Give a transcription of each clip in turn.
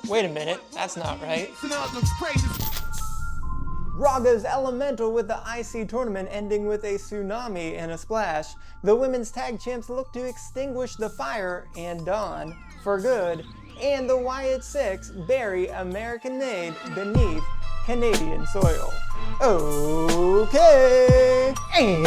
Wait a minute, that's not right. Raw goes elemental with the IC tournament ending with a tsunami and a splash. The women's tag champs look to extinguish the fire and Dawn for good, and the Wyatt Six bury American made beneath Canadian soil. Okay, and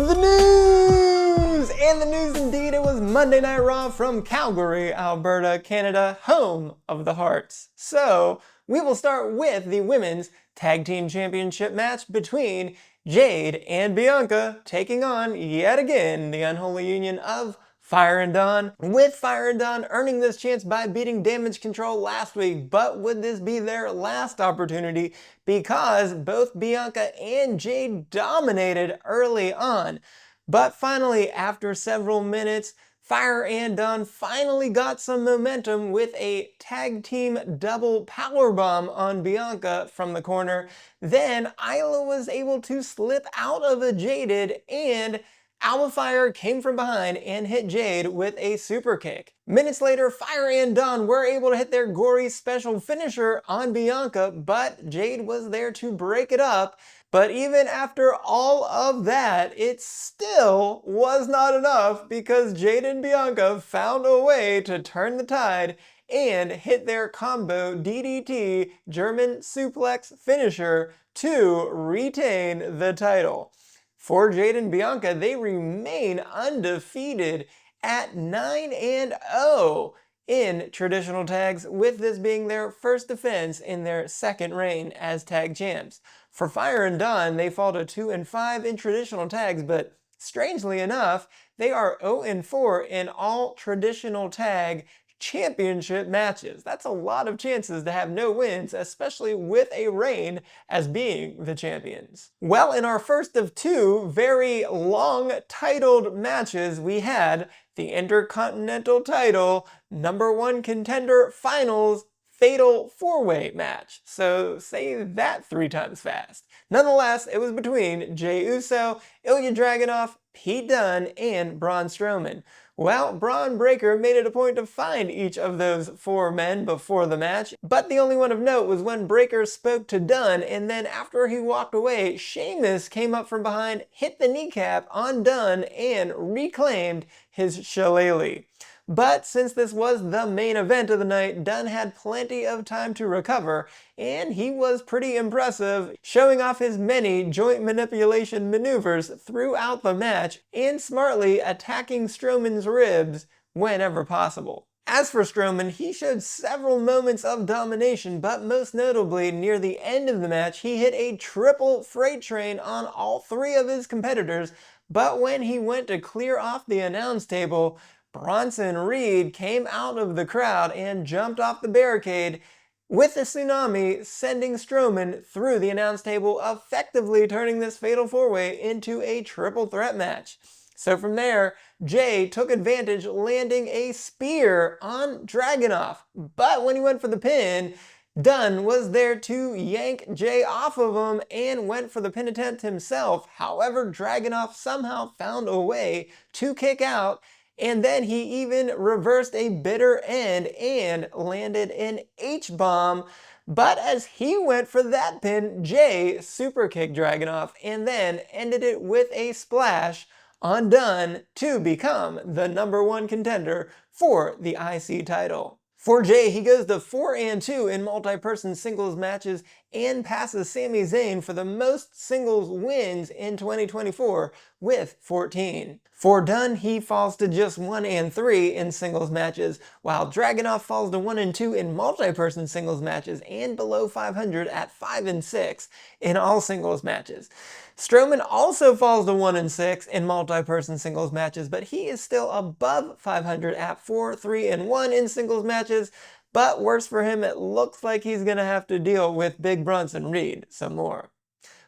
the news! And the news indeed, it was Monday Night Raw from Calgary, Alberta, Canada, home of the Hearts. So, we will start with the women's tag team championship match between Jade and Bianca, taking on, yet again, the unholy union of Fire and Dawn, with Fire and Dawn earning this chance by beating Damage Control last week. But would this be their last opportunity? Because both Bianca and Jade dominated early on. But finally, after several minutes, Fire and Dawn finally got some momentum with a tag team double powerbomb on Bianca from the corner. Then Isla was able to slip out of a Jaded, and Alba Fire came from behind and hit Jade with a super kick. Minutes later, Fire and Dawn were able to hit their gory special finisher on Bianca, but Jade was there to break it up. But even after all of that, it still was not enough because Jade and Bianca found a way to turn the tide and hit their combo DDT German suplex finisher to retain the title. For Jade and Bianca, they remain undefeated at 9-0 in traditional tags, with this being their first defense in their second reign as tag champs. For Fire and Dawn, they fall to 2-5 in traditional tags, but strangely enough, they are 0-4 in all traditional tag championship matches. That's a lot of chances to have no wins, especially with a reign as being the champions. Well, in our first of two very long titled matches, we had the Intercontinental title #1 contender finals fatal four-way match. So say that 3 times fast. Nonetheless, it was between Jey Uso, Ilya Dragunov, Pete Dunne, and Braun Strowman. Well, Braun Breaker made it a point to find each of those 4 men before the match, but the only one of note was when Breaker spoke to Dunne, and then after he walked away, Sheamus came up from behind, hit the kneecap on Dunne, and reclaimed his shillelagh. But since this was the main event of the night, Dunne had plenty of time to recover, and he was pretty impressive, showing off his many joint manipulation maneuvers throughout the match and smartly attacking Strowman's ribs whenever possible. As for Strowman, he showed several moments of domination, but most notably, near the end of the match, he hit a triple freight train on all 3 of his competitors, but when he went to clear off the announce table, Bronson Reed came out of the crowd and jumped off the barricade with the tsunami, sending Strowman through the announce table, effectively turning this fatal 4-way into a triple threat match. So from there, Jey took advantage, landing a spear on Dragunov. But when he went for the pin, Dunne was there to yank Jey off of him and went for the pin attempt himself. However, Dragunov somehow found a way to kick out, and then he even reversed a bitter end and landed an H-bomb. But as he went for that pin, Jey super kicked Dragunov and then ended it with a splash on Dunne to become the #1 contender for the IC title. For Jey, he goes to 4-2 in multi-person singles matches and passes Sami Zayn for the most singles wins in 2024 with 14. For Dunne, he falls to just 1-3 in singles matches, while Dragunov falls to 1-2 in multi-person singles matches and below 500 at 5-6 in all singles matches. Strowman also falls to 1-6 in multi-person singles matches, but he is still above 500 at 4-3-1 in singles matches. But worse for him, it looks like he's going to have to deal with Big Bronson Reed some more.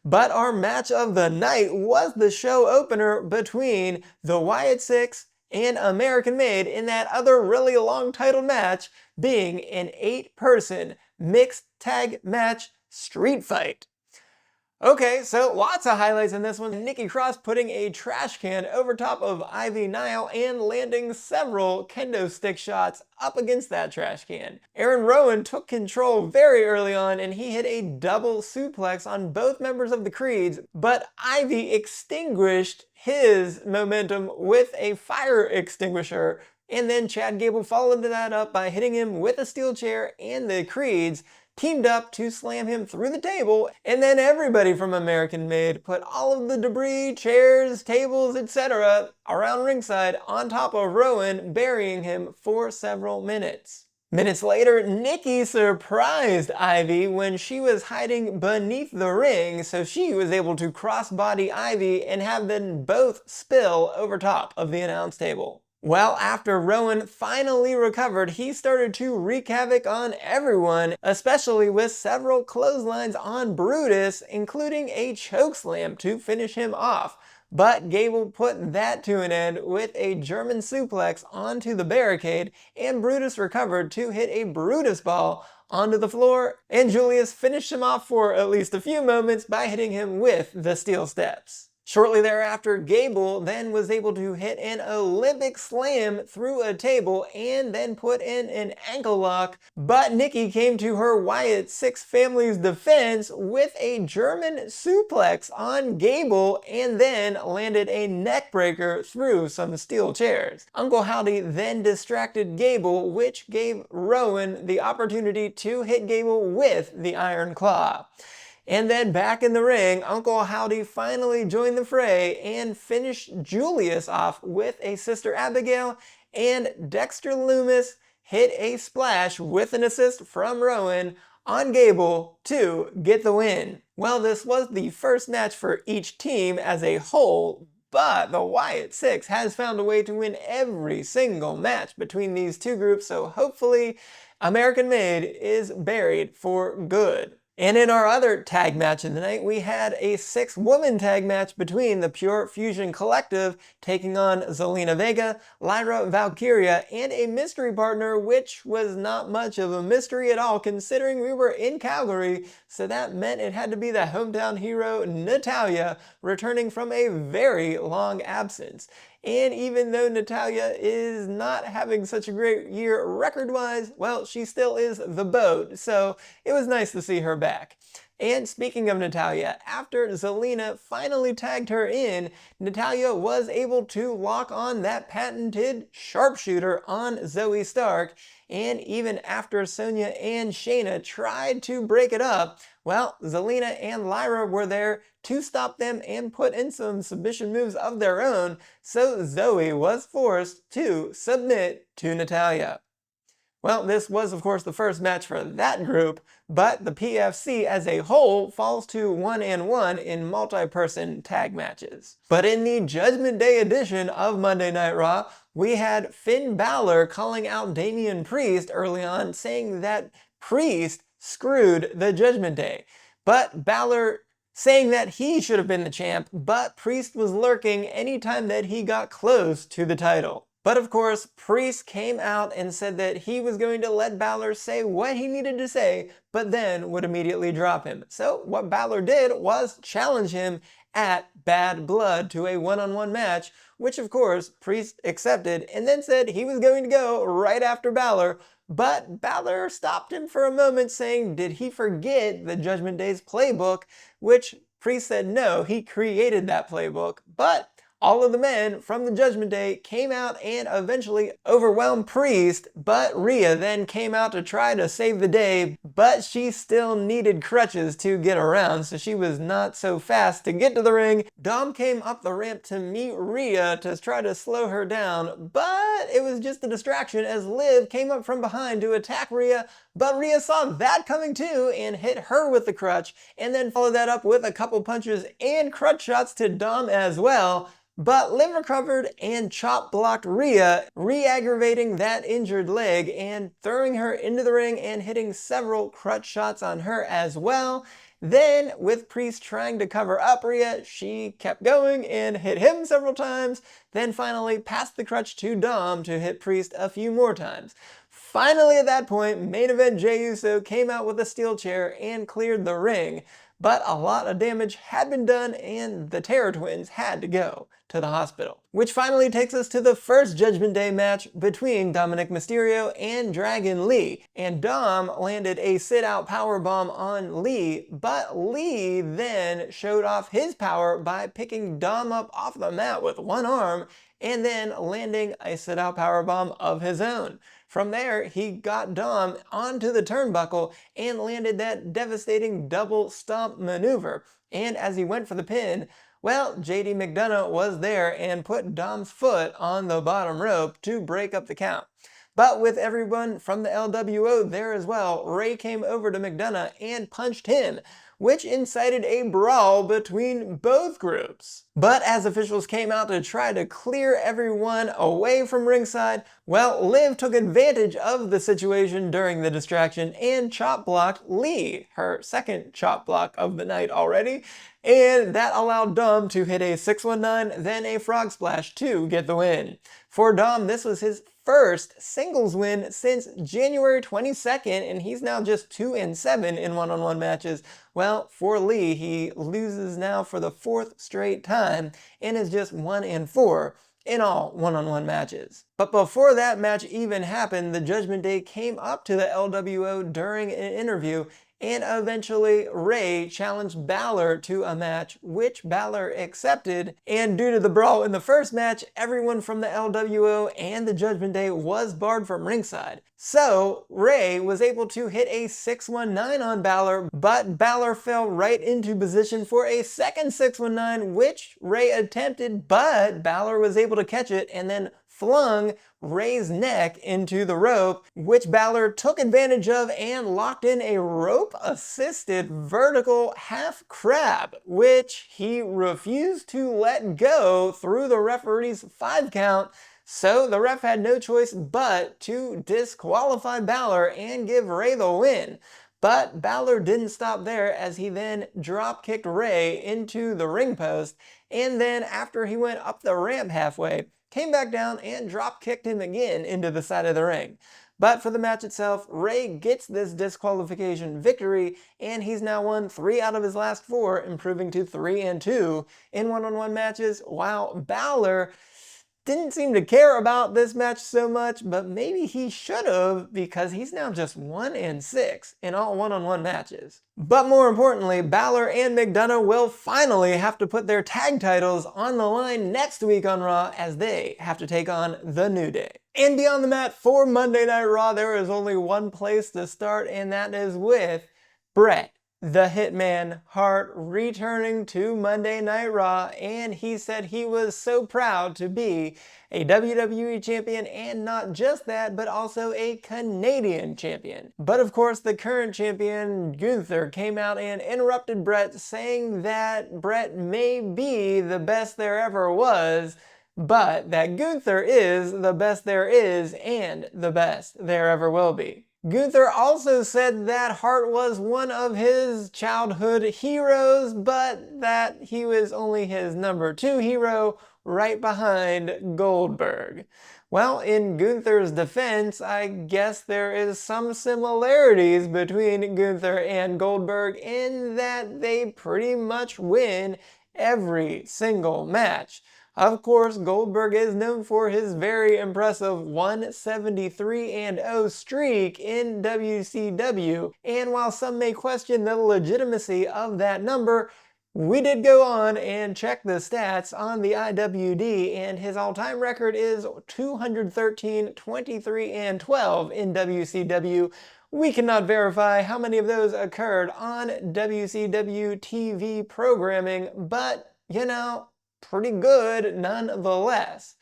But our match of the night was the show opener between the Wyatt Six and American Made in that other really long title match, being an 8-person mixed tag match street fight. Okay, so lots of highlights in this one. Nikki Cross putting a trash can over top of Ivy Nile and landing several kendo stick shots up against that trash can. Aaron Rowan took control very early on and he hit a double suplex on both members of the Creeds, but Ivy extinguished his momentum with a fire extinguisher. And then Chad Gable followed that up by hitting him with a steel chair, and the Creeds teamed up to slam him through the table, and then everybody from American Made put all of the debris, chairs, tables, etc. around ringside on top of Rowan, burying him for several minutes. Minutes later, Nikki surprised Ivy when she was hiding beneath the ring, so she was able to crossbody Ivy and have them both spill over top of the announce table. Well, after Rowan finally recovered, he started to wreak havoc on everyone, especially with several clotheslines on Brutus, including a chokeslam to finish him off. But Gable put that to an end with a German suplex onto the barricade, and Brutus recovered to hit a Brutus ball onto the floor, and Julius finished him off for at least a few moments by hitting him with the steel steps. Shortly thereafter, Gable then was able to hit an Olympic slam through a table and then put in an ankle lock, but Nikki came to her Wyatt Six family's defense with a German suplex on Gable and then landed a neck breaker through some steel chairs. Uncle Howdy then distracted Gable, which gave Rowan the opportunity to hit Gable with the Iron Claw. And then back in the ring, Uncle Howdy finally joined the fray and finished Julius off with a Sister Abigail, and Dexter Loomis hit a splash with an assist from Rowan on Gable to get the win. Well, this was the first match for each team as a whole, but the Wyatt Six has found a way to win every single match between these two groups, so hopefully American Made is buried for good. And in our other tag match of the night, we had a 6-woman tag match between the Pure Fusion Collective taking on Zelina Vega, Lyra Valkyria, and a mystery partner, which was not much of a mystery at all considering we were in Calgary, so that meant it had to be the hometown hero Natalya, returning from a very long absence. And even though Natalya is not having such a great year record-wise, well, she still is the boat, so it was nice to see her back. And speaking of Natalya, after Zelina finally tagged her in, Natalya was able to lock on that patented sharpshooter on Zoe Stark, and even after Sonya and Shayna tried to break it up, well, Zelina and Lyra were there to stop them and put in some submission moves of their own, so Zoe was forced to submit to Natalya. Well, this was of course the first match for that group, but the PFC as a whole falls to 1-1 in multi-person tag matches. But in the Judgment Day edition of Monday Night Raw, we had Finn Balor calling out Damian Priest early on, saying that Priest screwed the Judgment Day. But Balor saying that he should have been the champ, but Priest was lurking anytime that he got close to the title. But of course, Priest came out and said that he was going to let Balor say what he needed to say, but then would immediately drop him. So what Balor did was challenge him at Bad Blood to a one-on-one match, which of course Priest accepted and then said he was going to go right after Balor. But Balor stopped him for a moment, saying, did he forget the Judgment Day's playbook? Which Priest said no, he created that playbook. But all of the men from the Judgment Day came out and eventually overwhelmed Priest, but Rhea then came out to try to save the day, but she still needed crutches to get around, so she was not so fast to get to the ring. Dom came up the ramp to meet Rhea to try to slow her down, but it was just a distraction as Liv came up from behind to attack Rhea, but Rhea saw that coming too and hit her with the crutch, and then followed that up with a couple punches and crutch shots to Dom as well. But Liv recovered and chop blocked Rhea, re-aggravating that injured leg and throwing her into the ring and hitting several crutch shots on her as well. Then, with Priest trying to cover up Rhea, she kept going and hit him several times, then finally passed the crutch to Dom to hit Priest a few more times. Finally at that point, main event Jey Uso came out with a steel chair and cleared the ring. but a lot of damage had been done and the Terror Twins had to go to the hospital. Which finally takes us to the first Judgment Day match between Dominic Mysterio and Dragon Lee. And Dom landed a sit-out powerbomb on Lee, but Lee then showed off his power by picking Dom up off the mat with one arm and then landing a sit-out powerbomb of his own. From there, he got Dom onto the turnbuckle and landed that devastating double stomp maneuver. And as he went for the pin, well, JD McDonough was there and put Dom's foot on the bottom rope to break up the count. But with everyone from the LWO there as well, Ray came over to McDonough and punched him, which incited a brawl between both groups. But as officials came out to try to clear everyone away from ringside, well, Liv took advantage of the situation during the distraction and chop blocked Lee, her second chop block of the night already, and that allowed Dom to hit a 619, then a frog splash to get the win. For Dom, this was his first singles win since January 22nd, and he's now just 2-7 in one-on-one matches. Well, for Lee, he loses now for the fourth straight time and is just 1-4 in all one-on-one matches. But before that match even happened, the Judgment Day came up to the LWO during an interview, and eventually Ray challenged Balor to a match, which Balor accepted. And due to the brawl in the first match, everyone from the LWO and the Judgment Day was barred from ringside. So Ray was able to hit a 619 on Balor, but Balor fell right into position for a second 619, which Ray attempted, but Balor was able to catch it and then flung Ray's neck into the rope, which Balor took advantage of and locked in a rope-assisted vertical half crab, which he refused to let go through the referee's 5 count. So the ref had no choice but to disqualify Balor and give Ray the win. But Balor didn't stop there, as he then drop-kicked Ray into the ring post, and then after he went up the ramp halfway, came back down and drop-kicked him again into the side of the ring. But for the match itself, Ray gets this disqualification victory, and he's now won 3 out of his last 4, improving to 3-2 in one-on-one matches, while Balor didn't seem to care about this match so much, but maybe he should have, because he's now just 1-6 in all one-on-one matches. But more importantly, Balor and McDonough will finally have to put their tag titles on the line next week on Raw, as they have to take on The New Day. And beyond the mat for Monday Night Raw, there is only one place to start, and that is with Bret the Hitman Hart returning to Monday Night Raw, and he said he was so proud to be a WWE champion, and not just that, but also a Canadian champion. But of course, the current champion, Gunther, came out and interrupted Bret, saying that Bret may be the best there ever was, but that Gunther is the best there is and the best there ever will be. Gunther also said that Hart was one of his childhood heroes, but that he was only his number 2 hero, right behind Goldberg. Well, in Gunther's defense, I guess there is some similarities between Gunther and Goldberg in that they pretty much win every single match. Of course, Goldberg is known for his very impressive 173-0 streak in WCW, and while some may question the legitimacy of that number, we did go on and check the stats on the IWD, and his all-time record is 213, 23, and 12 in WCW. We cannot verify how many of those occurred on WCW TV programming, but, you know, pretty good nonetheless.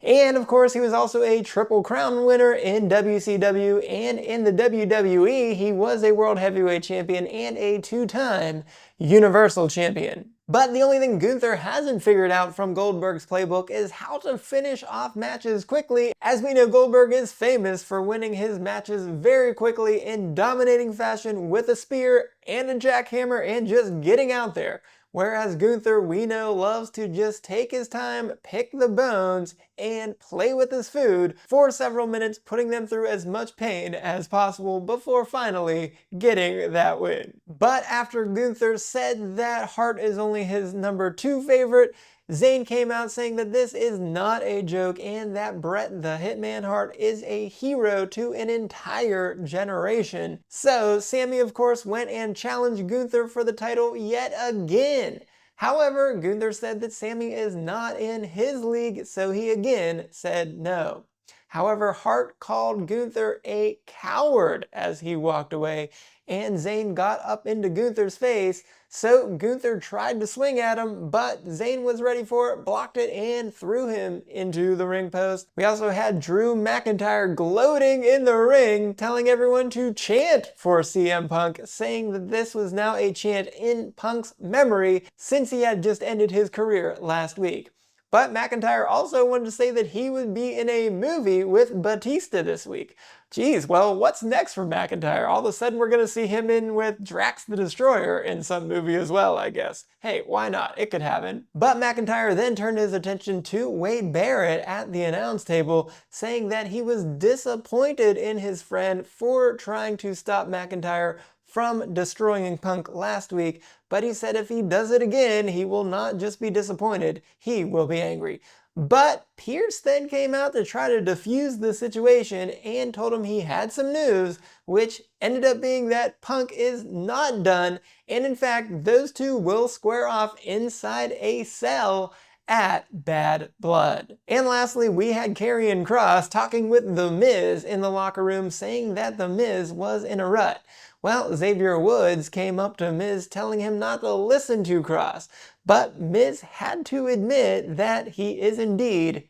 And of course, he was also a Triple Crown winner in WCW, and in the WWE, he was a World Heavyweight Champion and a 2-time Universal Champion. But the only thing Gunther hasn't figured out from Goldberg's playbook is how to finish off matches quickly. As we know, Goldberg is famous for winning his matches very quickly in dominating fashion with a spear and a jackhammer and just getting out there. whereas Gunther, we know, loves to just take his time, pick the bones, and play with his food for several minutes, putting them through as much pain as possible before finally getting that win. But after Gunther said that HART is only his number 2 favorite, Zayn came out saying that this is not a joke and that Bret the Hitman Hart is a hero to an entire generation. So Sami, of course, went and challenged Gunther for the title yet again. However, Gunther said that Sami is not in his league, so he again said no. However, Hart called Gunther a coward as he walked away, and Zayn got up into Gunther's face, so Gunther tried to swing at him, but Zayn was ready for it, blocked it, and threw him into the ring post. We also had Drew McIntyre gloating in the ring, telling everyone to chant for CM Punk, saying that this was now a chant in Punk's memory since he had just ended his career last week. But McIntyre also wanted to say that he would be in a movie with Batista this week. Geez, well, what's next for McIntyre? All of a sudden we're going to see him in with Drax the Destroyer in some movie as well, I guess. Hey, why not? It could happen. But McIntyre then turned his attention to Wade Barrett at the announce table, saying that he was disappointed in his friend for trying to stop McIntyre from destroying Punk last week, but he said if he does it again, he will not just be disappointed, he will be angry. But Pierce then came out to try to defuse the situation and told him he had some news, which ended up being that Punk is not done, and in fact, those two will square off inside a cell at Bad Blood. And lastly, we had Karrion Kross talking with The Miz in the locker room, saying that The Miz was in a rut. Well, Xavier Woods came up to Miz telling him not to listen to Kross, but Miz had to admit that he is indeed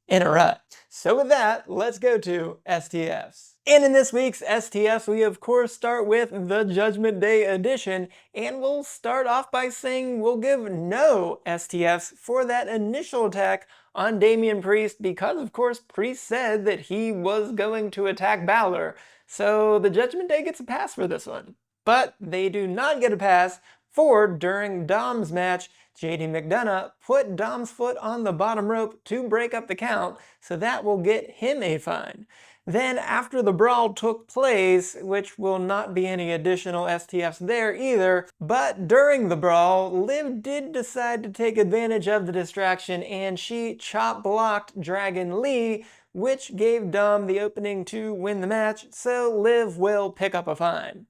in a rut. So with that, let's go to STFs. And in this week's STFs, we of course start with the Judgment Day edition, and we'll start off by saying we'll give no STFs for that initial attack on Damian Priest because of course Priest said that he was going to attack Balor. So the Judgment Day gets a pass for this one. But they do not get a pass for during Dom's match, JD McDonough put Dom's foot on the bottom rope to break up the count, so that will get him a fine. Then after the brawl took place, which will not be any additional STFs there either, but during the brawl, Liv did decide to take advantage of the distraction and she chop blocked Dragon Lee, which gave Dom the opening to win the match, so Liv will pick up a fine.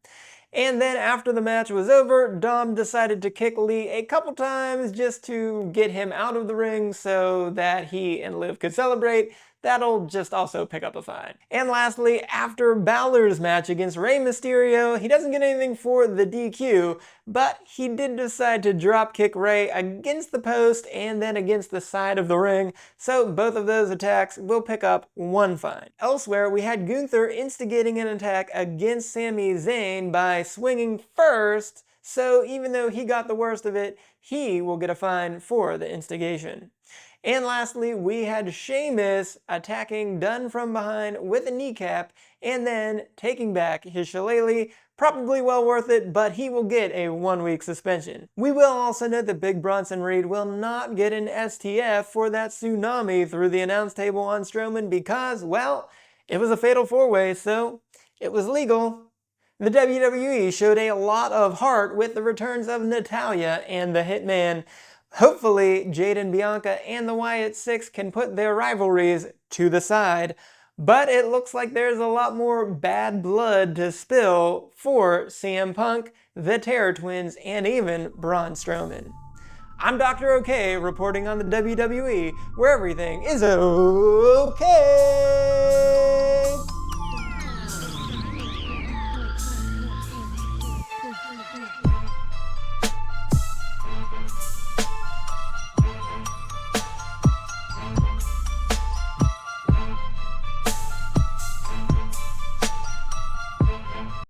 And then after the match was over, Dom decided to kick Lee a couple times just to get him out of the ring so that he and Liv could celebrate. That'll just also pick up a fine. And lastly, after Balor's match against Rey Mysterio, he doesn't get anything for the DQ, but he did decide to drop kick Rey against the post and then against the side of the ring, so both of those attacks will pick up 1 fine. Elsewhere, we had Gunther instigating an attack against Sami Zayn by swinging first, so even though he got the worst of it, he will get a fine for the instigation. And lastly, we had Sheamus attacking Dunn from behind with a kneecap and then taking back his shillelagh. Probably well worth it, but he will get a 1-week suspension. We will also note that Big Bronson Reed will not get an STF for that tsunami through the announce table on Strowman because, well, it was a fatal 4-way, so it was legal. The WWE showed a lot of heart with the returns of Natalya and the Hitman. Hopefully, Jade and Bianca and the Wyatt Six can put their rivalries to the side, but it looks like there's a lot more bad blood to spill for CM Punk, the Terror Twins, and even Braun Strowman. I'm Dr. O'Kay reporting on the WWE, where everything is okay.